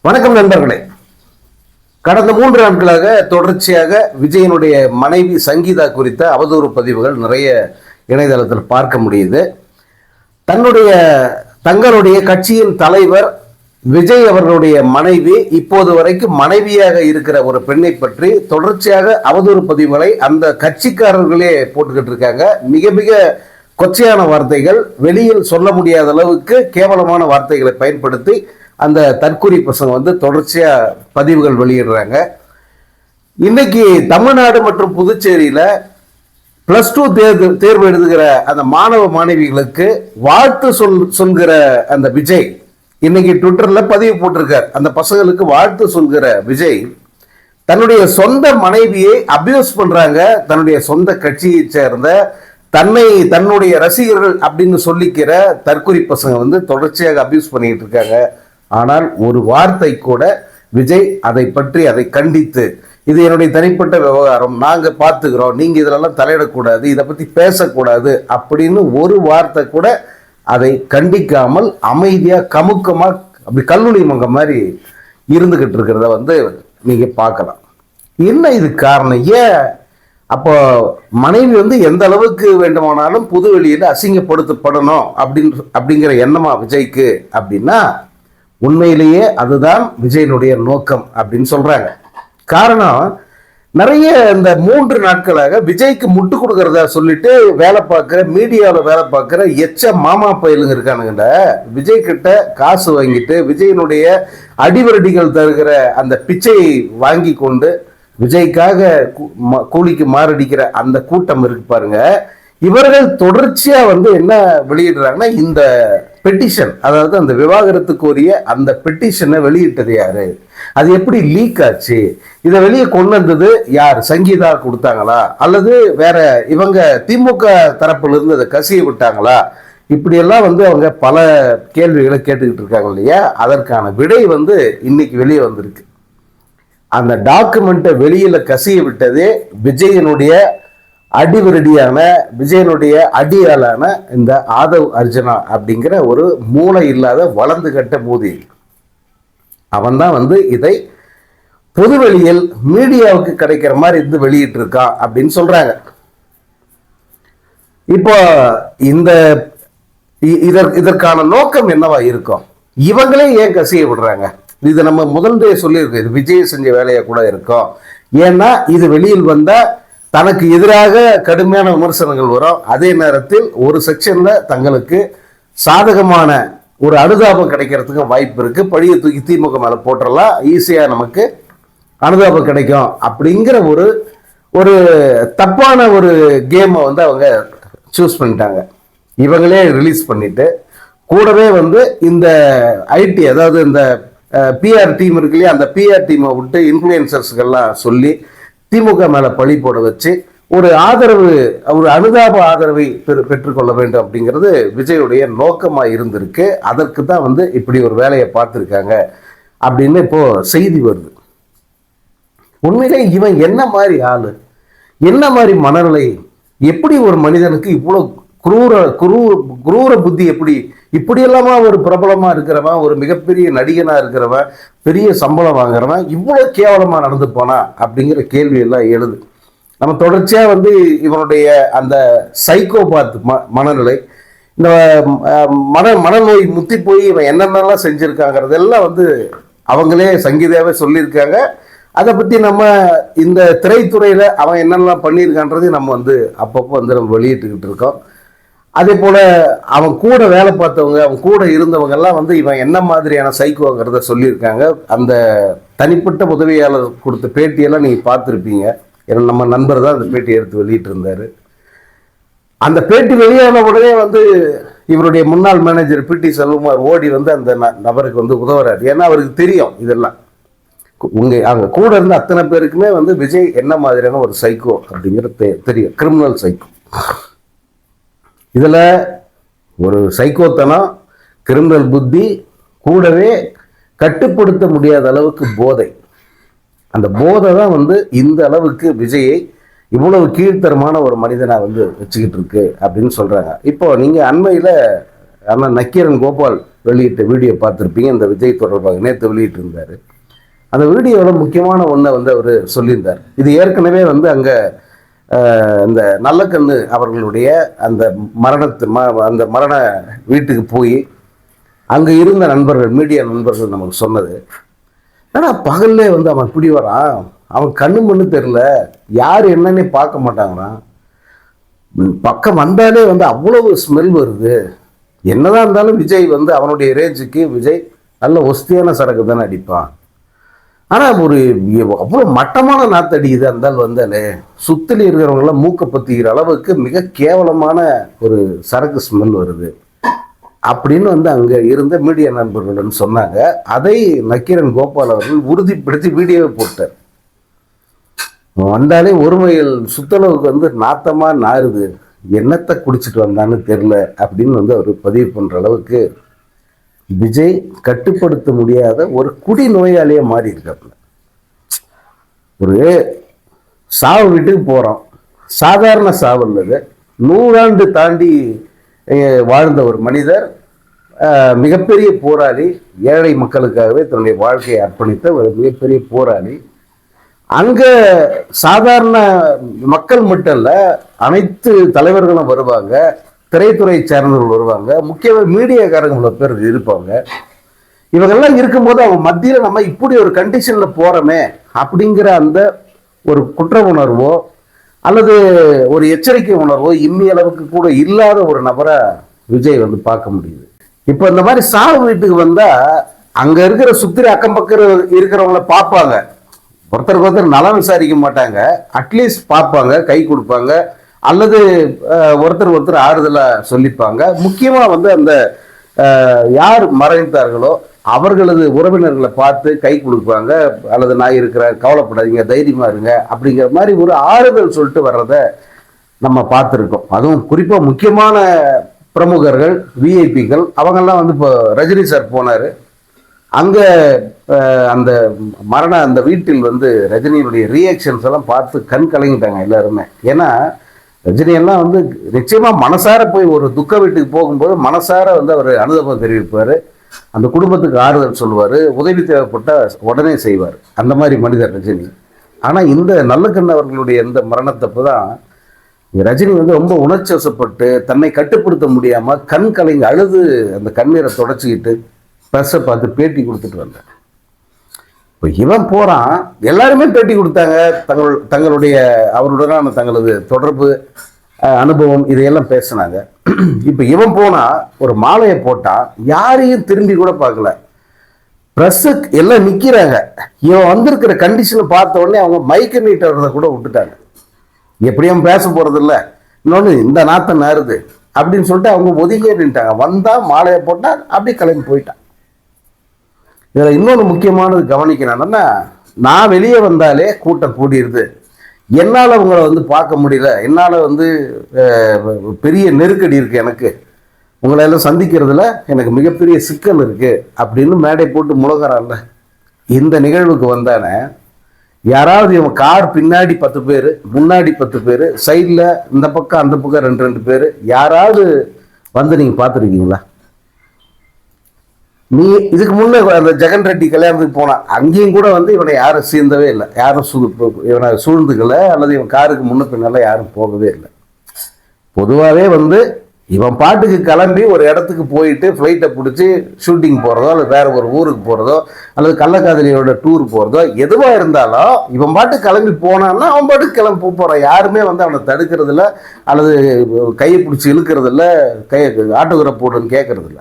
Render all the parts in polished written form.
வணக்கம் நண்பர்களே. கடந்த 3 நாட்களாக தொடர்ச்சியாக விஜயனுடைய மனைவி சங்கீதா குறித்த அவதூறு பதிவுகள் நிறைய இணையதளத்தில் பார்க்க முடியுது. தங்களுடைய கட்சியின் தலைவர் விஜய் அவர்களுடைய மனைவி இப்போது வரைக்கும் மனைவியாக இருக்கிற ஒரு பெண்ணை பற்றி தொடர்ச்சியாக அவதூறு பதிவுகளை அந்த கட்சிக்காரர்களே போட்டுக்கிட்டு இருக்காங்க. மிக மிக கொச்சையான வார்த்தைகள், வெளியில் சொல்ல முடியாத அளவுக்கு கேவலமான வார்த்தைகளை பயன்படுத்தி அந்த தற்கொலை பசங்க தொடர்ச்சியா பதிவுகள் வெளியிடுறாங்க. இன்னைக்கு தமிழ்நாடு மற்றும் புதுச்சேரியில +2 தேர்வு எழுதுகிற அந்த மாணவ மாணவிகளுக்கு வாழ்த்து சொல்கிற அந்த விஜய் இன்னைக்கு ட்விட்டர்ல பதிவு போட்டிருக்கார். அந்த பசங்களுக்கு வாழ்த்து சொல்கிற விஜய் தன்னுடைய சொந்த மனைவியை அபியூஸ் பண்றாங்க. தன்னுடைய சொந்த கட்சியை சேர்ந்த தன்னுடைய ரசிகர்கள் அப்படின்னு சொல்லிக்கிற தற்கொலை பசங்க தொடர்ச்சியாக அபியூஸ் பண்ணிட்டு இருக்காங்க. ஆனால் ஒரு வார்த்தை கூட விஜய் அதை கண்டித்து, இது என்னுடைய தனிப்பட்ட விவகாரம், நாங்க பார்த்துக்கிறோம், நீங்க இதெல்லாம் தலையிடக்கூடாது, இதை பத்தி பேசக்கூடாது அப்படின்னு ஒரு வார்த்தை கூட அதை கண்டிக்காமல் அமைதியா கமுக்கமா அப்படி கல்லூரி மங்க மாதிரி இருந்துகிட்டு இருக்கிறத நீங்க பார்க்கலாம். என்ன இது காரணம்? ஏன் அப்போ மனைவி எந்த அளவுக்கு வேண்டுமானாலும் புது வெளியில அசிங்கப்படுத்தப்படணும் அப்படிங்கிற எண்ணமா விஜய்க்கு அப்படின்னா, உண்மையிலேயே அதுதான் விஜயனுடைய நோக்கம் அப்படின்னு சொல்றாங்க. காரணம், நிறைய இந்த 3 நாட்களாக விஜய்க்கு முட்டு கொடுக்கறதா சொல்லிட்டு வேலை பார்க்கிற, மீடியாவில் வேலை பார்க்கிற மாமா பயிலுங்க இருக்கானுங்கல்ல, விஜய் கிட்ட காசு வாங்கிட்டு விஜயனுடைய அடிவரடிகள் தருகிற அந்த பிச்சையை வாங்கி கொண்டு விஜய்க்காக கூலிக்கு மாரடிக்கிற அந்த கூட்டம் இருக்கு பாருங்க. இவர்கள் தொடர்ச்சியா என்ன வெளியிடுறாங்கன்னா, இந்த பெட்டிஷன், அதாவது அந்த விவாகரத்துக்குரிய அந்த பெட்டிஷனை வெளியிட்டது யாரு, அது எப்படி லீக் ஆச்சு, இதை வெளியே கொண்டு வந்தது யார், சங்கீதா கொடுத்தாங்களா அல்லது வேற இவங்க திமுக தரப்புல இருந்து அதை கசிய விட்டாங்களா, இப்படியெல்லாம் அவங்க பல கேள்விகளை கேட்டுக்கிட்டு இருக்காங்க இல்லையா. அதற்கான விடை இன்னைக்கு வெளியே வந்திருக்கு. அந்த டாக்குமெண்ட்டை வெளியில கசிய விட்டதே விஜயனுடைய அடிவரடியான, விஜயனுடைய அடியாளான இந்த ஆதவ் அர்ஜுனா அப்படிங்கிற ஒரு மூளை இல்லாத வளர்ந்து கட்ட மூதி. அவன் தான் இதை பொதுவெளியில் மீடியாவுக்கு கிடைக்கிற மாதிரி வெளியிட்டு இருக்கான் அப்படின்னு சொல்றாங்க. இப்போ இதற்கான நோக்கம் என்னவா இருக்கும்? இவங்களே ஏன் கசிய விடுறாங்க? இது நம்ம முதல்ல சொல்லியிருக்கோம், இது விஜய் செஞ்ச வேலையா கூட இருக்கும். ஏன்னா இது வெளியில் வந்தா தனக்கு எதிராக கடுமையான விமர்சனங்கள் வரும். அதே நேரத்தில் ஒரு செக்ஷன்ல தங்களுக்கு சாதகமான ஒரு அனுதாபம் கிடைக்கிறதுக்கு வாய்ப்பு இருக்கு. பழிய தூக்கி திமுக மேல போட்டுறலாம், ஈஸியா நமக்கு அனுதாபம் கிடைக்கும் அப்படிங்கிற ஒரு தப்பான ஒரு கேமை அவங்க சூஸ் பண்ணிட்டாங்க. இவங்களே ரிலீஸ் பண்ணிட்டு கூடவே இந்த ஐடி, அதாவது இந்த பிஆர் டீம் இருக்கு இல்லையா, அந்த பிஆர் டீமை விட்டு இன்ஃப்ளூயன்சர்ஸ்கெல்லாம் சொல்லி திமுக மேல பழி போட வச்சு ஒரு அனுதாப ஆதரவை பெற்றுக்கொள்ள வேண்டும் அப்படிங்கிறது விஜயுடைய நோக்கமா இருந்திருக்கு. அதற்கு தான் இப்படி ஒரு வேலையை பார்த்துருக்காங்க அப்படின்னு இப்போ செய்தி வருது. உண்மையிலே இவன் என்ன மாதிரி ஆளு, என்ன மாதிரி மனநிலை, எப்படி ஒரு மனிதனுக்கு இவ்வளவு குரூர புத்தி, இப்படி எல்லாமா ஒரு பிரபலமா இருக்கிறவன், ஒரு மிகப்பெரிய நடிகனா இருக்கிறவன், பெரிய சம்பளம் வாங்குறவன் இவ்வளவு கேவலமா நடந்து போனா அப்படிங்கிற கேள்வி எல்லாம் எழுது. நம்ம தொடர்ச்சியா இவனுடைய அந்த சைக்கோபாத் மனநிலை, இந்த மனநோய் முத்தி போய் இவன் என்னென்னலாம் செஞ்சிருக்காங்கிறதெல்லாம் அவங்களே சங்கீதாவே சொல்லியிருக்காங்க. அதை பத்தி நம்ம இந்த திரைத்துறையில அவன் என்னென்னலாம் பண்ணியிருக்கான்றதையும் நம்ம அப்பப்போ நம்ம வெளியிட்டுக்கிட்டு இருக்கோம். அதே போல அவன் கூட வேலை பார்த்தவங்க, அவன் கூட இருந்தவங்க எல்லாம் இவன் என்ன மாதிரியான சைக்கோங்கிறத சொல்லியிருக்காங்க. அந்த தனிப்பட்ட உதவியாளர் கொடுத்த பேட்டியெல்லாம் நீங்க பார்த்துருப்பீங்க. ஏன்னா நம்ம நண்பர் தான் அந்த பேட்டி எடுத்து வெளியிட்டு இருந்தாரு. அந்த பேட்டி வெளியான உடனே இவருடைய முன்னாள் மேனேஜர் பிடி செல்வகுமார் ஓடி அந்த நபருக்கு உதவுறாரு. ஏன்னா அவருக்கு தெரியும் இதெல்லாம். அங்க கூட இருந்த அத்தனை பேருக்குமே விஜய் என்ன மாதிரியான ஒரு சைக்கோ அப்படிங்கிறது தெரியும், கிரிமினல் சைக்கோ. இதுல ஒரு சைக்கோத்தனம், கிரிமினல் புத்தி, கூடவே கட்டுப்படுத்த முடியாத அளவுக்கு போதை. அந்த போதை தான் இந்த அளவுக்கு விஜயை இவ்வளவு கீழ்த்தரமான ஒரு மனிதனா வச்சுக்கிட்டு இருக்கு அப்படின்னு சொல்றாங்க. இப்போ நீங்க அண்மையில அண்ணன் நக்கீரன் கோபால் வெளியிட்ட வீடியோ பார்த்துருப்பீங்க. இந்த விஜய் தொடர்பாக நேற்று வெளியிட்டு இருந்தார். அந்த வீடியோவில் முக்கியமான ஒன்றை வந்து அவர் சொல்லியிருந்தார். இது ஏற்கனவே வந்து அங்கே இந்த நல்லக்கண்ணு அவர்களுடைய அந்த அந்த மரண வீட்டுக்கு போய் அங்கே இருந்த நண்பர்கள், மீடியா நண்பர்கள் நமக்கு சொன்னது, ஏன்னா பகல்லே வந்து அவன் இப்படி வரான், அவன் கண்ணு மண்ணு தெரில, யார் என்னன்னே பார்க்க மாட்டாங்களாம், பக்கம் வந்தாலே வந்து அவ்வளவு ஸ்மெல் வருது. என்னதான் இருந்தாலும் விஜய் வந்து அவனுடைய ரேஞ்சுக்கு விஜய் நல்ல ஒஸ்தியான சரக்கு தானே அடிப்பான். ஆனால் ஒரு அவ்வளோ மட்டமான நாற்று அடிக்குது இருந்தாலும் வந்தாலே சுற்றில் இருக்கிறவங்களாம் மூக்க பற்றிக்கிற அளவுக்கு மிக கேவலமான ஒரு சரக்கு ஸ்மெல் வருது அப்படின்னு வந்து அங்கே இருந்த மீடியா நண்பர்களுடன் சொன்னாங்க. அதை நக்கீரன் கோபால் அவர்கள் உறுதிப்படுத்தி வீடியோவை போட்டார். வந்தாலே ஒரு மைல் சுத்தளவுக்கு வந்து நாத்தமா நாறுது, என்னத்தை குடிச்சிட்டு வந்தான்னு தெரில அப்படின்னு வந்து அவர் பதிவு பண்ணுற அளவுக்கு விஜய் கட்டுப்படுத்த முடியாத ஒரு குடி நோயாளியே மாறி இருக்காப்புல. ஒரு சாவு வீட்டுக்கு போகிறோம், சாதாரண சாவு இல்லது, 100 ஆண்டு தாண்டி வாழ்ந்த ஒரு மனிதர், மிகப்பெரிய போராளி, ஏழை மக்களுக்காகவே தன்னுடைய வாழ்க்கையை அர்ப்பணித்த ஒரு மிகப்பெரிய போராளி. அங்கே சாதாரண மக்கள் மட்டும் இல்லை, அனைத்து தலைவர்களும் வருவாங்க, திரைத்துறை சேர்ந்தவர்கள் வருவாங்க, முக்கியமாக மீடியாக்காரங்க இவ்வளோ பேர் இருப்பாங்க. இவங்கெல்லாம் இருக்கும்போது அவங்க மத்தியில் நம்ம இப்படி ஒரு கண்டிஷனில் போகிறோமே அப்படிங்கிற அந்த ஒரு குற்ற உணர்வோ அல்லது ஒரு எச்சரிக்கை உணர்வோ இம்மி அளவுக்கு கூட இல்லாத ஒரு நபரை விஜய் வந்து பார்க்க முடியுது. இப்போ இந்த மாதிரி சாவு வீட்டுக்கு வந்தால் அங்கே இருக்கிற சுத்திரி அக்கம் பக்கம் இருக்கிறவங்கள பார்ப்பாங்க, ஒருத்தருக்கு ஒருத்தர் நலம் விசாரிக்க மாட்டாங்க, அட்லீஸ்ட் பார்ப்பாங்க, கை கொடுப்பாங்க, அல்லது ஒருத்தர் ஆறுதலாக சொல்லிப்பாங்க. முக்கியமாக வந்து அந்த யார் மறைந்தார்களோ அவர்களது உறவினர்களை பார்த்து கை கொடுப்பாங்க, அல்லது நான் இருக்கிறேன், கவலைப்படாதீங்க, தைரியமாக இருங்க அப்படிங்கிற மாதிரி ஒரு ஆறுதல் சொல்லிட்டு வர்றதை நம்ம பார்த்துருக்கோம். அதுவும் குறிப்பாக முக்கியமான பிரமுகர்கள், விஐபிகள், அவங்கெல்லாம் வந்து இப்போ ரஜினி சார் போனார், அங்கே அந்த அந்த வீட்டில் வந்து ரஜினியினுடைய ரியாக்ஷன்ஸ் எல்லாம் பார்த்து கண் கலங்கிட்டாங்க எல்லாருமே. ஏன்னா ரஜினியெல்லாம் வந்து நிச்சயமாக மனசார போய் ஒரு துக்க வீட்டுக்கு போகும்போது மனசார வந்து அவர் அனுதாபம் தெரிவிப்பார், அந்த குடும்பத்துக்கு ஆறுதல் சொல்லுவார், உதவி தேவைப்பட்டால் உடனே செய்வார், அந்த மாதிரி மனிதர் ரஜினி. ஆனால் இந்த நல்லக்கண்ணு அவர்களுடைய இந்த மரணத்தப்போ தான் ரஜினி வந்து ரொம்ப உணர்ச்சி வசப்பட்டு தன்னை கட்டுப்படுத்த முடியாமல் கண் கலங்கி அழுது அந்த கண்ணீரை தொடச்சிக்கிட்டு ப்ரெஸ்ஸை பார்த்து பேட்டி கொடுத்துட்டு வந்தார். இப்போ இவன் போகிறான், எல்லாருமே பேட்டி கொடுத்தாங்க, தங்களுடைய அவருடனான தங்களது தொடர்பு அனுபவம் இதையெல்லாம் பேசினாங்க. இப்போ இவன் போனால் ஒரு மாலையை போட்டால் யாரையும் திரும்பி கூட பார்க்கல, ப்ரெஸ்ஸுக்கு எல்லாம் நிற்கிறாங்க. இவன் வந்திருக்கிற கண்டிஷனை பார்த்த உடனே அவங்க மைக்க நீட்டுறதை கூட விட்டுட்டாங்க. எப்படியும் பேச போகிறது இல்லை, இன்னொன்று இந்த நாத்தம் நாருது அப்படின்னு சொல்லிட்டு அவங்க ஒதுங்கியே நின்ட்டாங்க. வந்தால் மாலையை போட்டால் அப்படியே கிளம்பி போயிட்டான். இதில் இன்னொன்று முக்கியமானது கவனிக்கணும்னா, நான் வெளியே வந்தாலே கூட்டம் கூடிடுது, என்னால் உங்களை வந்து பார்க்க முடியல, என்னால் வந்து பெரிய நெருக்கடி இருக்குது, எனக்கு உங்களை எல்லாம் சந்திக்கிறதுல எனக்கு மிகப்பெரிய சிக்கல் இருக்குது அப்படின்னு மேடை போட்டு முழங்குறான்ல. இந்த நிகழ்வுக்கு வந்தானே யாராவது இவன் கார் பின்னாடி 10 பேர், முன்னாடி 10 பேர், சைடில் இந்த பக்கம் அந்த பக்கம் 2 பேர் யாராவது வந்து நீங்கள் பார்த்துருக்கீங்களா? நீ இதுக்கு முன்னே அந்த ஜெகன் ரெட்டி கல்யாணத்துக்கு போனான், அங்கேயும் கூட வந்து இவனை யாரும் சீர்ந்தவே இல்லை, யாரும் இவனை சூழ்ந்துக்கலை, அல்லது இவன் காருக்கு முன்ன பின்னால யாரும் போகவே இல்லை. பொதுவாகவே வந்து இவன் பாட்டுக்கு கிளம்பி ஒரு இடத்துக்கு போயிட்டு ஃப்ளைட்டை பிடிச்சி ஷூட்டிங் போகிறதோ அல்லது வேற ஒரு ஊருக்கு போகிறதோ அல்லது கள்ளக்காதலியோட டூர் போகிறதோ எதுவாக இருந்தாலும் இவன் பாட்டுக்கு கிளம்பி போனான்னா அவன் பாட்டுக்கு கிளம்பி போகிறான். யாருமே வந்து அவனை தடுக்கிறதில்ல, அல்லது கையை பிடிச்சி இழுக்கிறதில்ல, ஆட்டோகிராஃப் போடுன்னு கேட்கறதில்ல.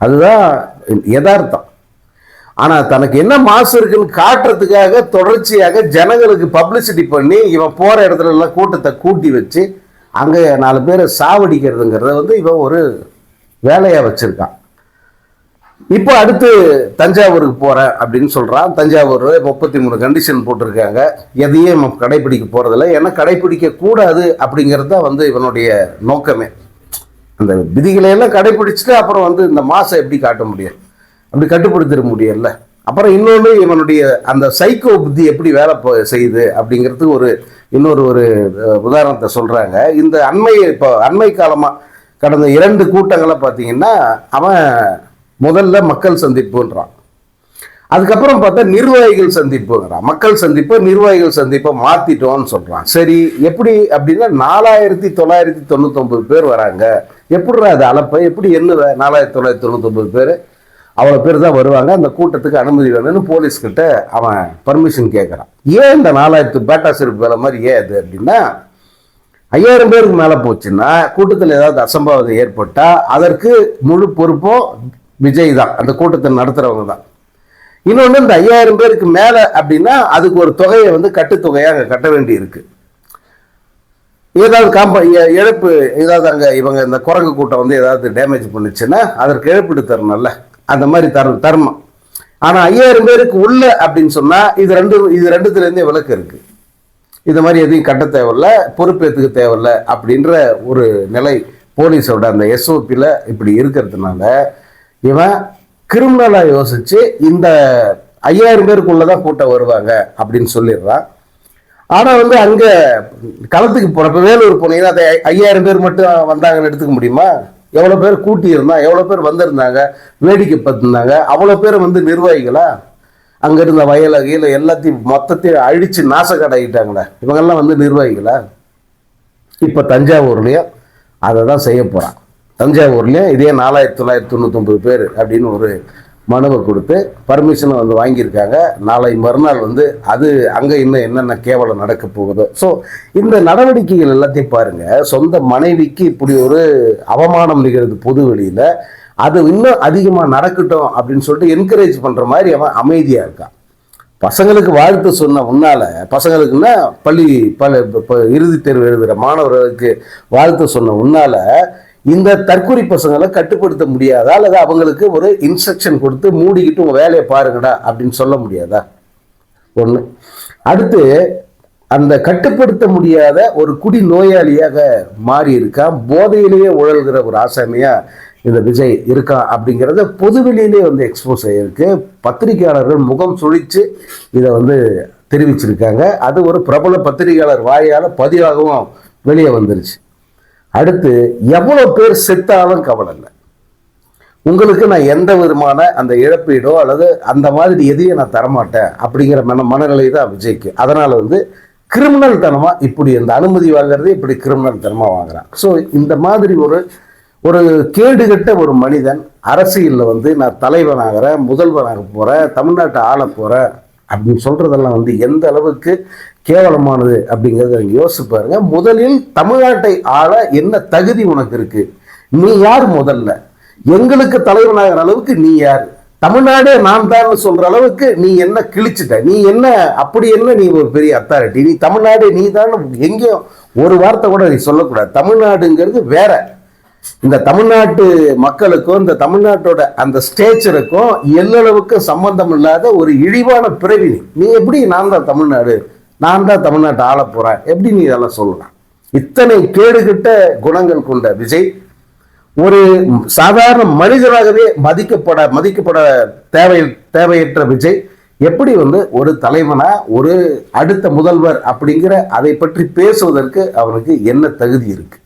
அதுதான் யதார்த்தம். ஆனால் தனக்கு என்ன மாசு இருக்குன்னு காட்டுறதுக்காக தொடர்ச்சியாக ஜனங்களுக்கு பப்ளிசிட்டி பண்ணி இவன் போகிற இடத்துல எல்லாம் கூட்டத்தை கூட்டி வச்சு அங்கே 4 பேரை சாவடிக்கிறதுங்கிறத வந்து இவன் ஒரு வேலையாக வச்சுருக்கான். இப்போ அடுத்து தஞ்சாவூருக்கு போகிறேன் அப்படின்னு சொல்கிறான். தஞ்சாவூர் 33 கண்டிஷன் போட்டிருக்காங்க, எதையும் கடைப்பிடிக்க போகிறதில்ல, ஏன்னா கடைப்பிடிக்க கூடாது அப்படிங்கிறது தான் வந்து இவனுடைய நோக்கமே. அந்த விதிகளையெல்லாம் கடைப்பிடிச்சிட்டு அப்புறம் வந்து இந்த மாசை எப்படி காட்ட முடியும், அப்படி கட்டுப்படுத்திட முடியல. அப்புறம் இன்னொன்று இவனுடைய அந்த சைக்கோ புத்தி எப்படி வேலை செய்யுது அப்படிங்கிறதுக்கு இன்னொரு உதாரணத்தை சொல்கிறாங்க. இந்த இப்போ அண்மை காலமாக கடந்த 2 கூட்டங்களை பார்த்தீங்கன்னா அவன் முதல்ல மக்கள் சந்திப்புன்றான், அதுக்கப்புறம் பார்த்தா நிர்வாகிகள் சந்திப்புங்கிறான். மக்கள் சந்திப்பு நிர்வாகிகள் சந்திப்பை மாத்திட்டோம்னு சொல்றான். சரி, எப்படி அப்படின்னா 4999 பேர் வராங்க. எப்படிடா அது அளப்ப எப்படி எண்ணுவ? 4999 பேர் அவ்வளோ பேர் தான் வருவாங்க, அந்த கூட்டத்துக்கு அனுமதி வேணும்னு போலீஸ்கிட்ட அவன் பர்மிஷன் கேட்குறான். ஏன் இந்த 4000 பேட்டா சிறப்பு வேலை மாதிரி ஏன் அது அப்படின்னா, 5000 பேருக்கு மேலே போச்சுன்னா கூட்டத்தில் ஏதாவது அசம்பாவிதம் ஏற்பட்டால் அதற்கு முழு பொறுப்பும் விஜய் தான், அந்த கூட்டத்தை நடத்துகிறவங்க தான். இன்னொன்று, இந்த 5000 பேருக்கு மேலே அப்படின்னா அதுக்கு ஒரு தொகையை வந்து கட்டுத்தொகையாக அங்கே கட்ட வேண்டி இருக்கு. ஏதாவது இழப்பு, ஏதாவது அங்கே இவங்க இந்த குரங்கு கூட்டம் வந்து ஏதாவது டேமேஜ் பண்ணுச்சுன்னா அதற்கு இழப்பீடு தரணும்ல, அந்த மாதிரி தரணும். ஆனால் 5000 பேருக்கு உள்ள அப்படின்னு சொன்னால் இது ரெண்டுத்துலேருந்தே விலக்கு இருக்கு. இது மாதிரி எதையும் கட்ட தேவையில்ல, பொறுப்பேற்றுக்க தேவையில்ல அப்படின்ற ஒரு நிலை போலீஸோட அந்த எஸ்ஓபியில் இப்படி இருக்கிறதுனால இவன் கிரிமினலாக யோசிச்சு இந்த 5000 பேருக்குள்ளதான் கூட்டம் வருவாங்க அப்படின்னு சொல்லிடுறான். ஆனால் வந்து அங்கே களத்துக்கு போகிறப்ப வேலூர் போனீங்கன்னா அதை 5000 பேர் மட்டும் வந்தாங்கன்னு எடுத்துக்க முடியுமா? எவ்வளோ பேர் கூட்டி இருந்தா, எவ்வளோ பேர் வந்திருந்தாங்க, வேடிக்கை பார்த்துருந்தாங்க, அவ்வளோ பேர் வந்து நிர்வாகிகளா? அங்கே இருந்த வயலகையில் எல்லாத்தையும் மொத்தத்தையும் அழித்து நாசக்கடாகிட்டாங்களே, இவங்கெல்லாம் வந்து நிர்வாகிகளா? இப்போ தஞ்சாவூர்லேயும் அதை தான் செய்ய போகிறான். தஞ்சாவூர்லேயும் இதே 4999 பேர் அப்படின்னு ஒரு மனுவை கொடுத்து பர்மிஷனை வந்து வாங்கியிருக்காங்க. நாளை மறுநாள் வந்து அது அங்கே இன்னும் என்னென்ன கேவலம் நடக்க போகுதோ. ஸோ இந்த நடவடிக்கைகள் எல்லாத்தையும் பாருங்கள். சொந்த மனைவிக்கு இப்படி ஒரு அவமானம் நிகழ்து பொது வெளியில், அது இன்னும் அதிகமாக நடக்கட்டும் அப்படின்னு சொல்லிட்டு என்கரேஜ் பண்ணுற மாதிரி அவன் அமைதியாக இருக்கான். பசங்களுக்கு வாழ்த்து சொன்ன முன்னால, பசங்களுக்குன்னா இறுதித் தேர்வு எழுதுகிற மாணவர்களுக்கு வாழ்த்து சொன்ன முன்னால இந்த தற்கொலை பசங்களை கட்டுப்படுத்த முடியாதா? அல்லது அவங்களுக்கு ஒரு இன்ஸ்ட்ரக்ஷன் கொடுத்து மூடிக்கிட்டு உங்கள் வேலையை பாருங்கடா அப்படின்னு சொல்ல முடியாதா? ஒன்று. அடுத்து, அந்த கட்டுப்படுத்த முடியாத ஒரு குடி நோயாளியாக மாறி இருக்கான், போதையிலேயே உழல்கிற ஒரு ஆசாமியா இந்த விஜய் இருக்கான் அப்படிங்கிறத பொதுவெளியிலே வந்து எக்ஸ்போஸ் ஆகியிருக்கு. பத்திரிகையாளர்கள் முகம் சுழித்து இதை வந்து தெரிவிச்சிருக்காங்க. அது ஒரு பிரபல பத்திரிகையாளர் வாயால் பதிவாகவும் வெளியே வந்துருச்சு. அடுத்து, எவ்வளோ பேர் செத்தாலும் கவலை இல்லை, உங்களுக்கு நான் எந்த விதமான அந்த இழப்பீடோ அல்லது அந்த மாதிரி எதையும் நான் தரமாட்டேன் அப்படிங்கிற மனநிலை தான் விஜய்க்கு. அதனால் வந்து கிரிமினல் தனமாக இப்படி இந்த அனுமதி வாங்குறது, இப்படி கிரிமினல் தனமாக வாங்குறான். ஸோ இந்த மாதிரி ஒரு கேடுகட்ட ஒரு மனிதன் அரசியலில் வந்து நான் தலைவனாகிறேன், முதல்வனாக போகிறேன், தமிழ்நாட்டை ஆள போகிறேன் அப்படின்னு சொல்கிறதெல்லாம் வந்து எந்த அளவுக்கு கேவலமானது அப்படிங்கிறத நீங்கள் யோசிச்சு பாருங்க. முதலில் தமிழ்நாட்டை ஆள என்ன தகுதி உனக்கு இருக்கு? நீ யார்? முதல்ல எங்களுக்கு தலைவனாகிற அளவுக்கு நீ யார்? தமிழ்நாடே நான் தான் சொல்ற அளவுக்கு நீ என்ன கிழிச்சிட்ட? நீ என்ன அப்படி என்ன நீ ஒரு பெரிய அத்தாரிட்டி? நீ தமிழ்நாடே நீ தான் எங்கேயும் ஒரு வார்த்தை கூட நீ சொல்லக்கூடாது. தமிழ்நாடுங்கிறது வேற. இந்த தமிழ்நாட்டு மக்களுக்கும் இந்த தமிழ்நாட்டோட அந்த ஸ்டேச்சருக்கும் எல்லளவுக்கு சம்பந்தம் இல்லாத ஒரு இழிவான பிறவி. நீ எப்படி நான் தான் தமிழ்நாடு, நான் தான் தமிழ்நாட்டை ஆள போறேன், எப்படி நீ இதெல்லாம் சொல்லலாம்? இத்தனை கேடுகிட்ட குணங்கள் கொண்ட விஜய் ஒரு சாதாரண மனிதராகவே மதிக்கப்பட தேவையற்ற விஜய் எப்படி வந்து ஒரு தலைவனா, ஒரு அடுத்த முதல்வர் அப்படிங்கிற அதை பற்றி பேசுவதற்கு அவனுக்கு என்ன தகுதி இருக்கு?